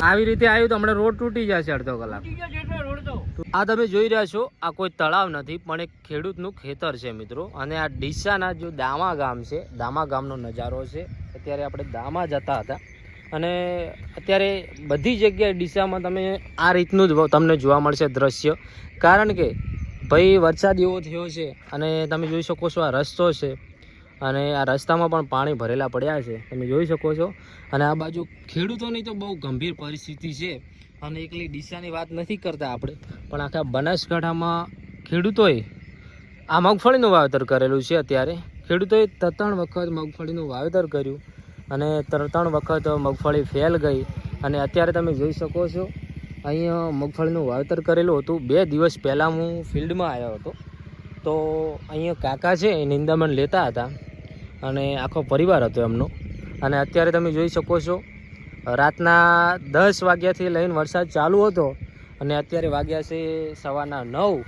આવી રીતે આવ્યું તો હમણાં રોડ તૂટી જશે અડધો કલાક. આ તમે જોઈ રહ્યા છો, આ કોઈ તળાવ નથી પણ એક ખેડૂતનું ખેતર છે મિત્રો. અને આ ડીસાના જો દામા ગામ છે, દામા ગામનો નજારો છે. અત્યારે આપણે દામા જતા હતા અને અત્યારે બધી જગ્યાએ ડીસામાં તમે આ રીતનું જ તમને જોવા મળશે દ્રશ્ય. કારણ કે ભાઈ વરસાદ એવો થયો છે અને તમે જોઈ શકો છો આ રસ્તો છે અને આ રસ્તામાં પણ પાણી ભરેલા પડ્યા છે, તમે જોઈ શકો છો. અને આ બાજુ ખેડૂતોની તો બહુ ગંભીર પરિસ્થિતિ છે. અને એકલી ડીસાની વાત નથી કરતા આપણે, પણ આખા બનાસકાંઠામાં ખેડૂતોએ આ મગફળીનું વાવેતર કરેલું છે. અત્યારે ખેડૂતોએ 3 વખત મગફળીનું વાવેતર કર્યું અને 3 વખત મગફળી ફેલ ગઈ. અને અત્યારે તમે જોઈ શકો છો અહીંયા મગફળીનું વાવેતર કરેલું હતું. 2 દિવસ પહેલાં હું ફિલ્ડમાં આવ્યો હતો તો અહીંયા કાકા છે એ નિંદામણ લેતા હતા અને આખો પરિવાર હતો એમનો. અને અત્યારે તમે જોઈ શકો છો રાતના 10 વાગ્યાથી લઈને વરસાદ ચાલુ હતો અને અત્યારે વાગ્યા છે સવારના 9.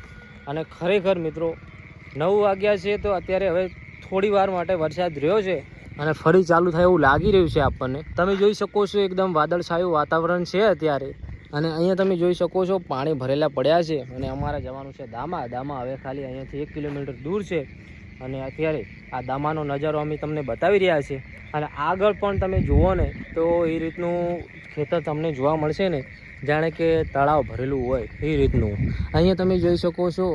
અને ખરેખર મિત્રો 9 વાગ્યા છે તો અત્યારે હવે થોડી વાર માટે વરસાદ રહ્યો છે અને ફરી ચાલુ થાય એવું લાગી રહ્યું છે આપણને. તમે જોઈ શકો છો એકદમ વાદળછાયું વાતાવરણ છે અત્યારે. અને અહીંયા તમે જોઈ શકો છો પાણી ભરેલા પડ્યા છે અને અમારે જવાનું છે દામા. દામા હવે ખાલી અહીંયાથી 1 કિલોમીટર દૂર છે. અને અત્યારે આ દામાનો નજારો અમે તમને બતાવી રહ્યા છીએ. અને આગળ પણ તમે જુઓ ને તો એ રીતનું ખેતર તમને જોવા મળશે ને, જાણે કે તળાવ ભરેલું હોય એ રીતનું. અહીંયા તમે જોઈ શકો છો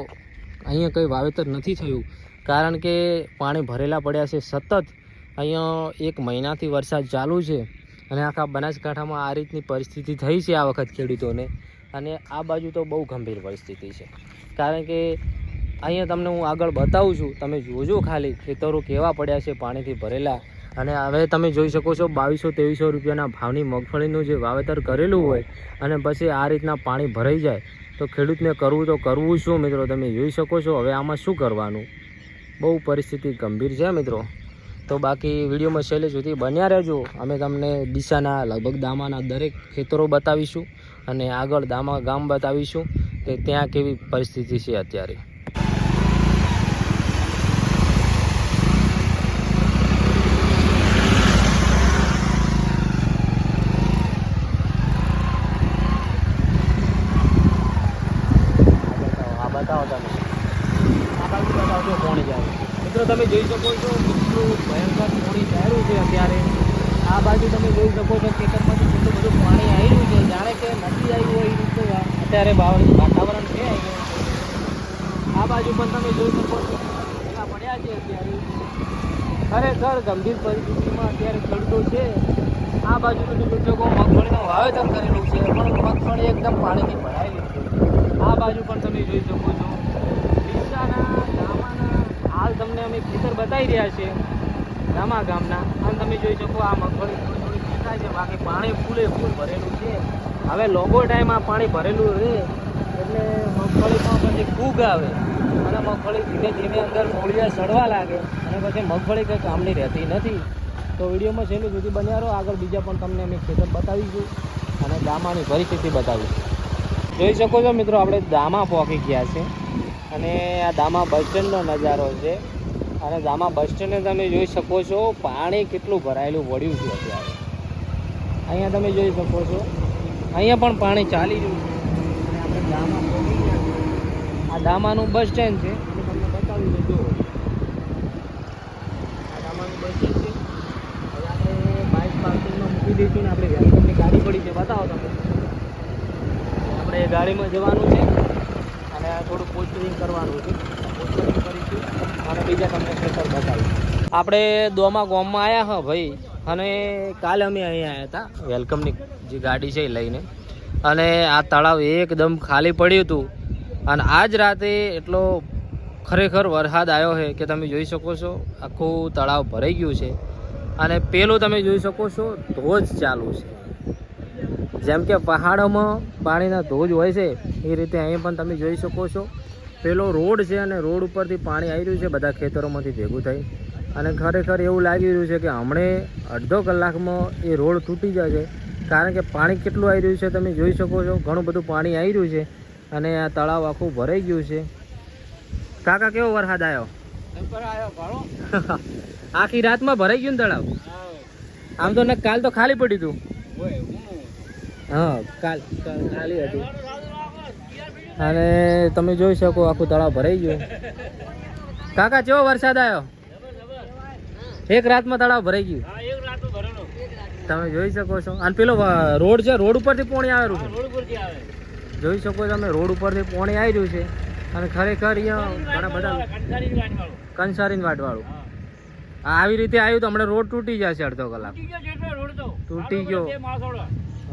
અહીંયા કંઈ વાવેતર નથી થયું કારણ કે પાણી ભરેલા પડ્યા છે સતત. અહીંયા 1 મહિનાથી વરસાદ ચાલુ છે અને આખા બનાસકાંઠામાં આ રીતની પરિસ્થિતિ થઈ છે આ વખત ખેડૂતોને. અને આ બાજુ તો બહુ ગંભીર પરિસ્થિતિ છે કારણ કે અહીંયા તમને હું આગળ બતાવું છું, તમે જોજો ખાલી ખેતરો કેવા પડ્યા છે પાણીથી ભરેલા. અને હવે તમે જોઈ શકો છો 2200-2300 રૂપિયાના ભાવની મગફળીનું જે વાવેતર કરેલું હોય અને પછી આ રીતના પાણી ભરાઈ જાય તો ખેડૂતને કરવું તો કરવું શું મિત્રો, તમે જોઈ શકો છો. હવે આમાં શું કરવાનું, બહુ પરિસ્થિતિ ગંભીર છે મિત્રો. તો બાકી વિડીયોમાં છેલ્લે સુધી બન્યા રહેજો. અમે તમને ડીસાના લગભગ દામાના દરેક ખેતરો બતાવીશું અને આગળ દામા ગામ બતાવીશું કે ત્યાં કેવી પરિસ્થિતિ છે અત્યારે. બતાવો તમે આ બાજુ બતાવજો પોણી જાય મિત્રો. તમે જોઈ શકો છો કેટલું ભયંકર પોણી ચાલ્યું છે અત્યારે. આ બાજુ તમે જોઈ શકો છો ખેતરમાંથી કેટલું બધું પાણી આવી રહ્યું છે, જાણે કે નથી આવ્યું હોય એ રીતે અત્યારે વાતાવરણ છે. આ બાજુ પણ તમે જોઈ શકો છો કેટલા પડ્યા છે અત્યારે. ખરેખર ગંભીર પરિસ્થિતિમાં અત્યારે ખેડૂતો છે. આ બાજુ તમે જોઈ શકો મગફળીનું વાવેતર કરેલું છે પણ મગફળી એકદમ પાણીથી ભરાયેલી છે. આ બાજુ પણ તમે જોઈ શકો છો ડીસાના દામાના હાલ તમને અમે ખેતર બતાવી રહ્યા છીએ દામા ગામના. અને તમે જોઈ શકો આ મગફળી થોડી દેખાય છે, બાકી પાણી ફૂલે ફૂલ ભરેલું છે. હવે લોગો ટાઈમ આ પાણી ભરેલું રહે એટલે મગફળીમાં પછી ફૂગ આવે અને મગફળી ધીમે ધીમે અંદર મૂળિયા સડવા લાગે અને પછી મગફળી કંઈ કામની રહેતી નથી. તો વિડીયોમાં છેલ્લે સુધી બન્યા રહો. આગળ બીજા પણ તમને અમે ખેતર બતાવીશું અને દામાની પરિસ્થિતિ બતાવીશું. જોઈ શકો છો મિત્રો આપણે દામા પહોંચી ગયા છે અને આ દામા બસ સ્ટેન્ડનો નજારો છે. અને દામા બસ સ્ટેન્ડને તમે જોઈ શકો છો પાણી કેટલું ભરાયેલું વળ્યું છે અત્યારે. અહીંયા તમે જોઈ શકો છો અહીંયા પણ પાણી ચાલી રહ્યું છે અને આપણે દામા પહોંચી ગયા છે. આ દામાનું બસ સ્ટેન્ડ છે અને તમને બતાવી દેજો આ દામાનું બસ સ્ટેન્ડ છે. હવે આપણે બાઇક પાર્કિંગમાં મૂકી દઈશું ને આપણે વેલકમની ગાડી પડી છે, બતાવો તમે. આપણે ગાડીમાં જવાનું છે અને થોડું પોસ્ટરિંગ કરવાનું છે. પોસ્ટરિંગ કરીશું અને બીજા તમને ખેતર બતાવીશું. આપણે દોમા ગામમાં આવ્યા હા ભાઈ. અને કાલે અમે અહીંયા આવ્યા હતા વેલકમની જે ગાડી છે એ લઈને. અને આ તળાવ એકદમ ખાલી પડ્યું હતું અને આજ રાતે એટલો ખરેખર વરસાદ આવ્યો છે કે તમે જોઈ શકો છો આખું તળાવ ભરાઈ ગયું છે. અને પેલું તમે જોઈ શકો છો ધોધ ચાલુ છે. જેમ કે પહાડોમાં પાણીના ધોધ હોય છે એ રીતે અહીં પણ તમે જોઈ શકો છો પેલો રોડ છે અને રોડ ઉપરથી પાણી આવી રહ્યું છે બધા ખેતરોમાંથી ભેગું થઈ. અને ખરેખર એવું લાગી રહ્યું છે કે હમણે અડધો કલાકમાં એ રોડ તૂટી જશે કારણ કે પાણી કેટલું આવી રહ્યું છે તમે જોઈ શકો છો. ઘણું બધું પાણી આવી રહ્યું છે અને આ તળાવ આખું ભરાઈ ગયું છે. કાકા કેવો વરસાદ આવ્યો? આખી રાતમાં ભરાઈ ગયું ને તળાવ? આમ તો કાલ તો ખાલી પડ્યું હતું. હા ખાલી હતી. અને તમે જોઈ શકો આખું તળાવ ભરાઈ ગયું. કાકા કેવો વરસાદ આવ્યો? એક રાતમાં તળાવ ભરાઈ ગયું. તમે જોઈ શકો છો. અને પેલો રોડ છે, રોડ ઉપરથી પાણી આવેલું છે. જોઈ શકો તમે રોડ ઉપરથી પાણી આવી રહ્યું છે. અને ખરેખર અહીંયા ઘણા બધા કંસારીન વાટવાળું આવી રીતે આવ્યું તો હમણાં રોડ તૂટી જશે અડધો કલાક. તૂટી ગયો.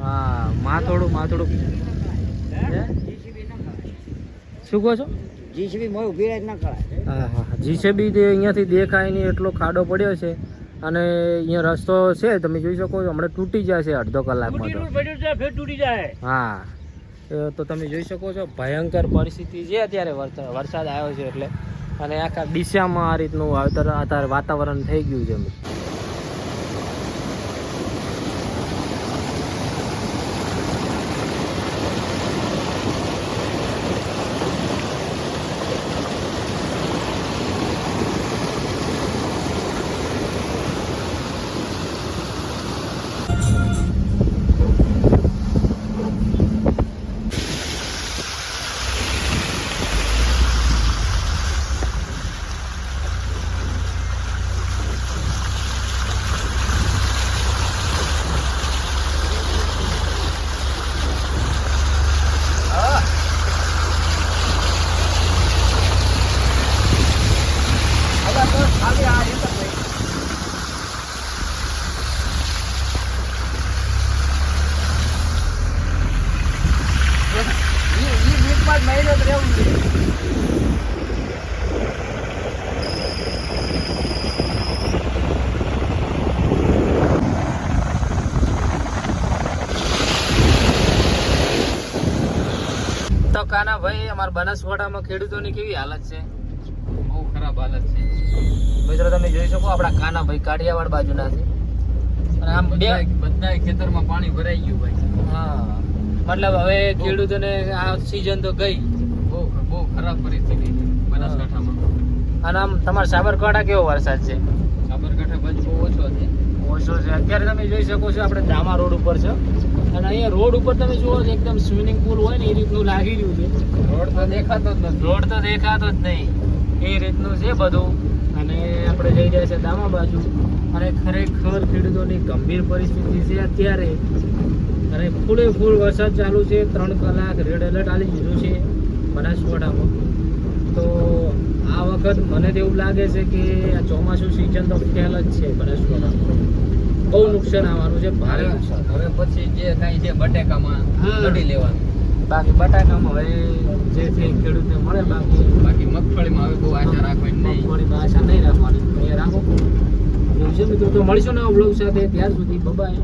હા માથોડું શું કહો છો? જીસીબી મોય ઊભી રહે ના કરાય. હા હા જીસીબી અહીંયાથી દેખાય નહીં એટલો ખાડો પડ્યો છે. અને અહીંયા રસ્તો છે તમે જોઈ શકો છો હમણાં તૂટી જશે અડધો કલાકમાં તો. હા તો તમે જોઈ શકો છો ભયંકર પરિસ્થિતિ છે અત્યારે વરસાદ આવ્યો છે એટલે. અને આખા ડીસામાં આ રીતનું અત્યારે વાતાવરણ થઈ ગયું છે. તો કાના ભાઈ અમારા બનાસકાંઠામાં ખેડૂતોની કેવી હાલત છે? બહુ ખરાબ હાલત છે મિત્રો. તમે જોઈ શકો આપણા કાના ભાઈ કાઠિયાવાડ બાજુના છે. અને આમ બધા ખેતરમાં પાણી ભરાઈ ગયું ભાઈ. હા મતલબ હવે ખેડૂતોને આ સીઝન તો ગઈ. બહુ ખરાબ પરિસ્થિતિ છે બનાસકાંઠામાં. અને આમ તમારા સાબરકાંઠા કેવો વરસાદ છે? સાબરકાંઠા બાજુ બહુ ઓછો છે. ઓછો છે. અત્યારે તમે જોઈ શકો છો આપણે દામા રોડ ઉપર છે. અને અહીંયા રોડ ઉપર તમે જુઓ એકદમ સ્વિમિંગ પુલ હોય ને એ રીતનું લાગી રહ્યું છે. રોડ તો દેખાતો જ નથી. રોડ તો દેખાતો જ નહીં એ રીતનું છે બધું. અને આપણે જઈ રહ્યા છે દામા બાજુ. અને ખરેખર ખેડૂતોની ગંભીર પરિસ્થિતિ છે અત્યારે. અને ફૂલ વરસાદ ચાલુ છે. 3 કલાક રેડ એલર્ટ આવી દીધું છે બનાસકાંઠામાં. તો આ વખત મને તો એવું લાગે છે કે આ ચોમાસું સિઝન તો ફેલ જ છે બનાસકાંઠામાં. બહુ નુકસાન આવવાનું છે, ભારે નુકસાન. હવે પછી જે કાંઈ છે બટેકામાં કાઢી લેવાનું. બાકી બટાકામાં હવે જે છે ખેડૂતને મળે. બાકી મગફળીમાં હવે બહુ આશા રાખવાની નહીં. મગફળીમાં આશા નહીં રાખવાની. અહીંયા રાખો. એવું છે મિત્રો. તો મળીશું ને બ્લોગ સાથે. ત્યાર સુધી બાય.